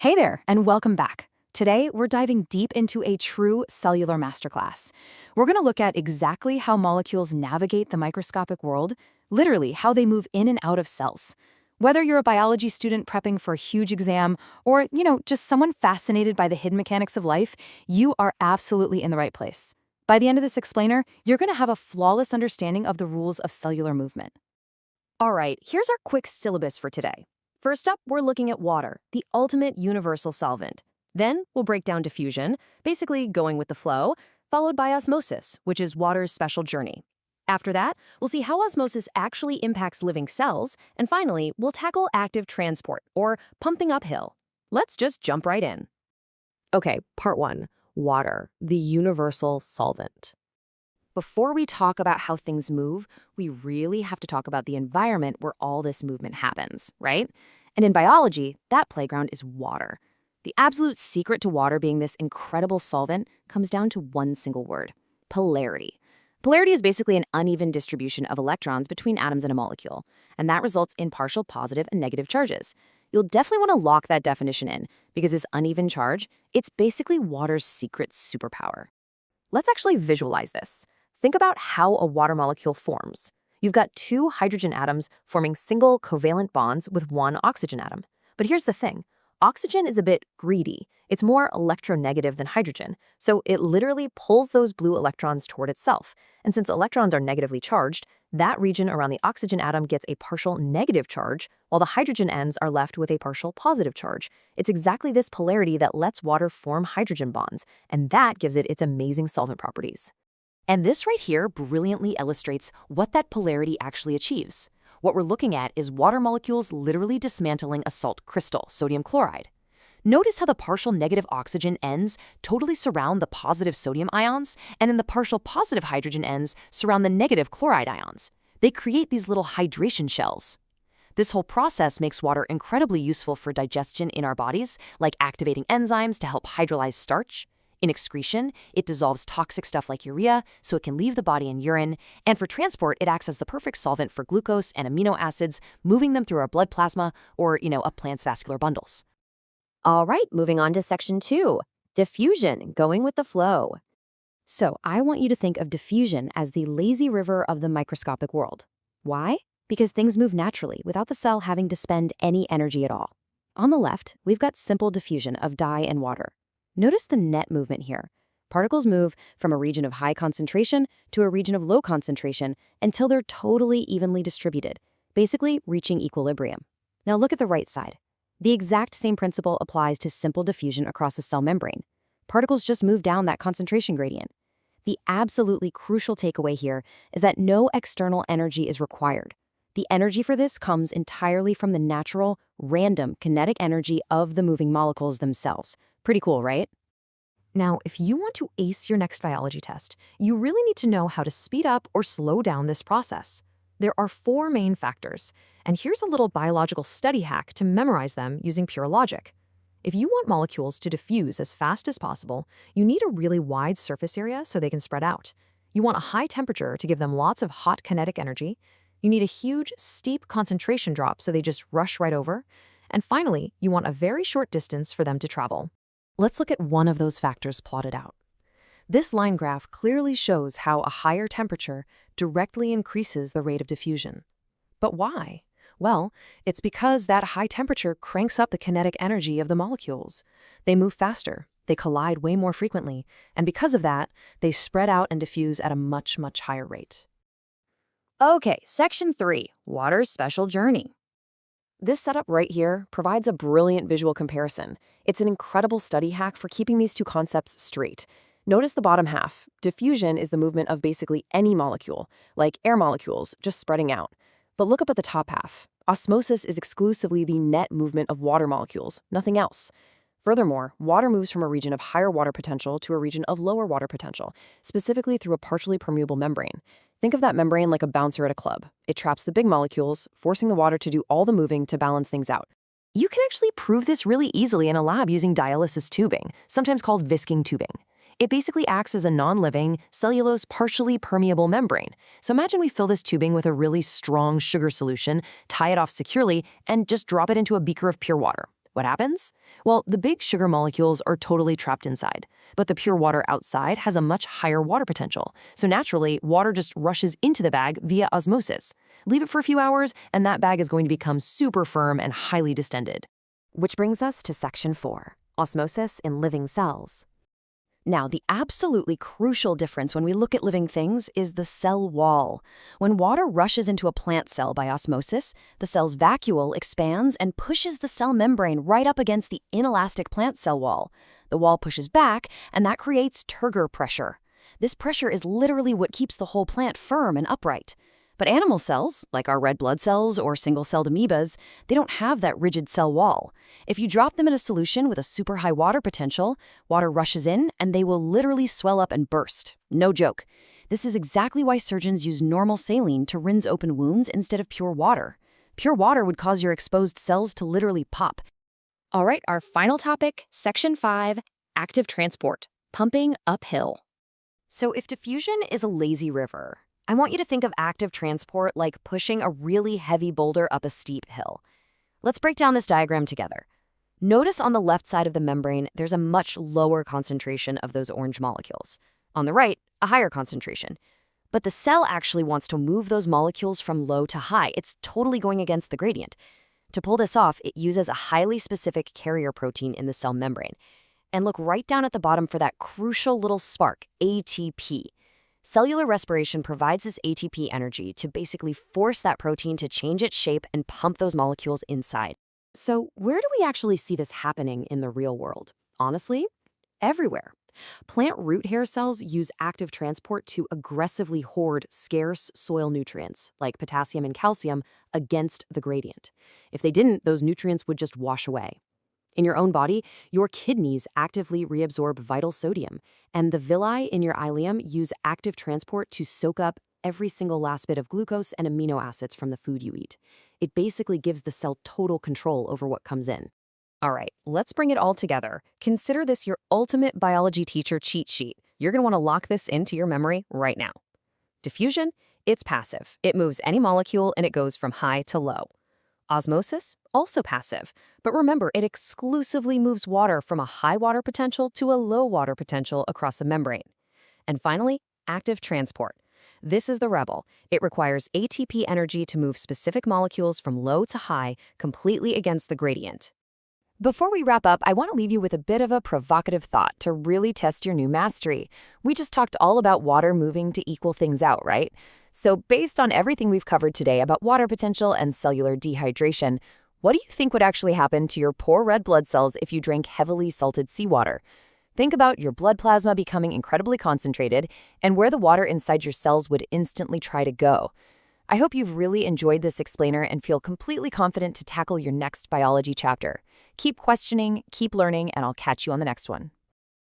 Hey there, and welcome back. Today, we're diving deep into a true cellular masterclass. We're going to look at exactly how molecules navigate the microscopic world, literally how they move in and out of cells. Whether you're a biology student prepping for a huge exam or, just someone fascinated by the hidden mechanics of life, you are absolutely in the right place. By the end of this explainer, you're going to have a flawless understanding of the rules of cellular movement. All right, here's our quick syllabus for today. First up, we're looking at water, the ultimate universal solvent. Then we'll break down diffusion, basically going with the flow, followed by osmosis, which is water's special journey. After that, we'll see how osmosis actually impacts living cells, and finally, we'll tackle active transport, or pumping uphill. Let's just jump right in. Okay, part one, water, the universal solvent. Before we talk about how things move, we really have to talk about the environment where all this movement happens, right? And in biology, that playground is water. The absolute secret to water being this incredible solvent comes down to one single word: polarity. Polarity is basically an uneven distribution of electrons between atoms in a molecule, and that results in partial positive and negative charges. You'll definitely want to lock that definition in, because this uneven charge, it's basically water's secret superpower. Let's actually visualize this. Think about how a water molecule forms. You've got two hydrogen atoms forming single covalent bonds with one oxygen atom. But here's the thing. Oxygen is a bit greedy. It's more electronegative than hydrogen, so it literally pulls those blue electrons toward itself. And since electrons are negatively charged, that region around the oxygen atom gets a partial negative charge, while the hydrogen ends are left with a partial positive charge. It's exactly this polarity that lets water form hydrogen bonds, and that gives it its amazing solvent properties. And this right here brilliantly illustrates what that polarity actually achieves. What we're looking at is water molecules literally dismantling a salt crystal, sodium chloride. Notice how the partial negative oxygen ends totally surround the positive sodium ions, and then the partial positive hydrogen ends surround the negative chloride ions. They create these little hydration shells. This whole process makes water incredibly useful for digestion in our bodies, like activating enzymes to help hydrolyze starch. In excretion, it dissolves toxic stuff like urea so it can leave the body in urine, and for transport, it acts as the perfect solvent for glucose and amino acids, moving them through our blood plasma or, a plant's vascular bundles. All right, moving on to section 2, diffusion, going with the flow. So I want you to think of diffusion as the lazy river of the microscopic world. Why? Because things move naturally without the cell having to spend any energy at all. On the left, we've got simple diffusion of dye and water. Notice the net movement here. Particles move from a region of high concentration to a region of low concentration until they're totally evenly distributed, basically reaching equilibrium. Now look at the right side. The exact same principle applies to simple diffusion across a cell membrane. Particles just move down that concentration gradient. The absolutely crucial takeaway here is that no external energy is required. The energy for this comes entirely from the natural, random kinetic energy of the moving molecules themselves. Pretty cool, right? Now, if you want to ace your next biology test, you really need to know how to speed up or slow down this process. There are 4 main factors, and here's a little biological study hack to memorize them using pure logic. If you want molecules to diffuse as fast as possible, you need a really wide surface area so they can spread out. You want a high temperature to give them lots of hot kinetic energy. You need a huge, steep concentration drop so they just rush right over. And finally, you want a very short distance for them to travel. Let's look at one of those factors plotted out. This line graph clearly shows how a higher temperature directly increases the rate of diffusion. But why? Well, it's because that high temperature cranks up the kinetic energy of the molecules. They move faster, they collide way more frequently, and because of that, they spread out and diffuse at a much, much higher rate. Okay, section 3, water's special journey. This setup right here provides a brilliant visual comparison. It's an incredible study hack for keeping these two concepts straight. Notice the bottom half. Diffusion is the movement of basically any molecule, like air molecules, just spreading out. But look up at the top half. Osmosis is exclusively the net movement of water molecules, nothing else. Furthermore, water moves from a region of higher water potential to a region of lower water potential, specifically through a partially permeable membrane. Think of that membrane like a bouncer at a club. It traps the big molecules, forcing the water to do all the moving to balance things out. You can actually prove this really easily in a lab using dialysis tubing, sometimes called visking tubing. It basically acts as a non-living, cellulose partially permeable membrane. So imagine we fill this tubing with a really strong sugar solution, tie it off securely, and just drop it into a beaker of pure water. What happens? Well, the big sugar molecules are totally trapped inside, but the pure water outside has a much higher water potential. So naturally, water just rushes into the bag via osmosis. Leave it for a few hours, and that bag is going to become super firm and highly distended. Which brings us to section 4, osmosis in living cells. Now, the absolutely crucial difference when we look at living things is the cell wall. When water rushes into a plant cell by osmosis, the cell's vacuole expands and pushes the cell membrane right up against the inelastic plant cell wall. The wall pushes back, and that creates turgor pressure. This pressure is literally what keeps the whole plant firm and upright. But animal cells, like our red blood cells or single-celled amoebas, they don't have that rigid cell wall. If you drop them in a solution with a super high water potential, water rushes in and they will literally swell up and burst. No joke. This is exactly why surgeons use normal saline to rinse open wounds instead of pure water. Pure water would cause your exposed cells to literally pop. All right, our final topic, section 5, active transport, pumping uphill. So if diffusion is a lazy river, I want you to think of active transport like pushing a really heavy boulder up a steep hill. Let's break down this diagram together. Notice on the left side of the membrane, there's a much lower concentration of those orange molecules. On the right, a higher concentration. But the cell actually wants to move those molecules from low to high. It's totally going against the gradient. To pull this off, it uses a highly specific carrier protein in the cell membrane. And look right down at the bottom for that crucial little spark, ATP. Cellular respiration provides this ATP energy to basically force that protein to change its shape and pump those molecules inside. So where do we actually see this happening in the real world? Honestly, everywhere. Plant root hair cells use active transport to aggressively hoard scarce soil nutrients, like potassium and calcium, against the gradient. If they didn't, those nutrients would just wash away. In your own body, your kidneys actively reabsorb vital sodium, and the villi in your ileum use active transport to soak up every single last bit of glucose and amino acids from the food you eat. It basically gives the cell total control over what comes in. All right, let's bring it all together. Consider this your ultimate biology teacher cheat sheet. You're going to want to lock this into your memory right now. Diffusion, it's passive. It moves any molecule and it goes from high to low. Osmosis, also passive. But remember, it exclusively moves water from a high water potential to a low water potential across the membrane. And finally, active transport. This is the rebel. It requires ATP energy to move specific molecules from low to high, completely against the gradient. Before we wrap up, I want to leave you with a bit of a provocative thought to really test your new mastery. We just talked all about water moving to equal things out, right? So based on everything we've covered today about water potential and cellular dehydration, what do you think would actually happen to your poor red blood cells if you drank heavily salted seawater? Think about your blood plasma becoming incredibly concentrated and where the water inside your cells would instantly try to go. I hope you've really enjoyed this explainer and feel completely confident to tackle your next biology chapter. Keep questioning, keep learning, and I'll catch you on the next one.